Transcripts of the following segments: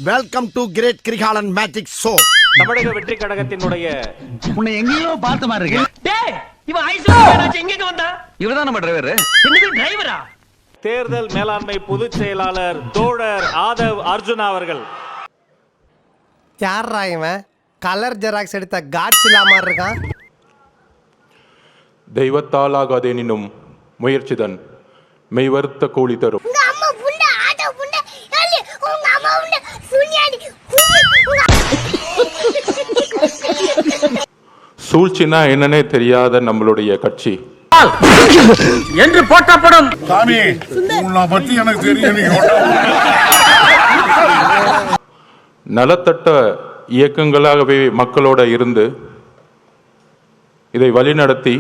Welcome to great Kirikalan magic show. தமிழக வெற்றி கழகத்தினுடைய உன்னை எங்கேயோ பார்த்த மாதிரி இருக்கு. டேய் இவன் ஐஸ்வர்யா எங்க வந்தா? இவர்தான் நம்ம டிரைவர். என்னது டிரைவரா? தேர்தல் மேலாண்மை பொதுச் செயலாளர் தோழர் ஆதவ் அர்ஜுனா அவர்கள். யாரா இவன்? கலர் ஜெராக்ஸ் எடுத்த காட்ஸ் இல்லாம இருக்கான். தெய்வத்தாலாகாதேனினும் முயற்சிதன் மெய்வருத்த கூலி தரும். சூழ்ச்சினா என்னன்னே தெரியாத நம்மளுடைய கட்சி என்று போட்டப்படும். சாமி உன்னை பத்தி எனக்கு தெரியும். நலத்தட்ட இயக்கங்களாகவே மக்களோட இருந்து இதை வழிநடத்தி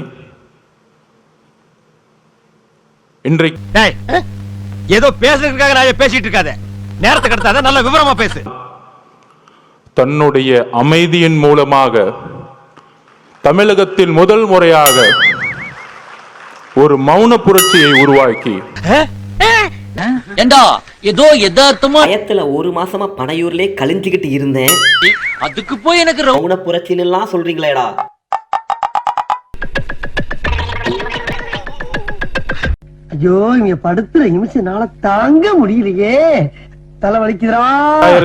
இன்றைக்கு ஏதோ பேசுறதுக்காக நான் பேசிட்டு இருக்காத. நேரத்தை கடத்தாத, நல்ல விவரமா பேசு. தன்னுடைய அமைதியின் மூலமாக தமிழகத்தில் முதல் முறையாக ஒரு மௌன புரட்சியை உருவாக்கி ஏண்டா ஏதோ யதார்த்தமா பயத்துல ஒரு மாசமா பனையூர்லயே கழிஞ்சுக்கிட்டு இருந்தேன். அதுக்கு போய் எனக்கு மௌன புரட்சின்னு எல்லாம் சொல்றீங்களேடா. ஐயோ இங்க படுத்துற நிமிஷம் நாள தாங்க முடியலையே. தலை வலிக்குதுடா.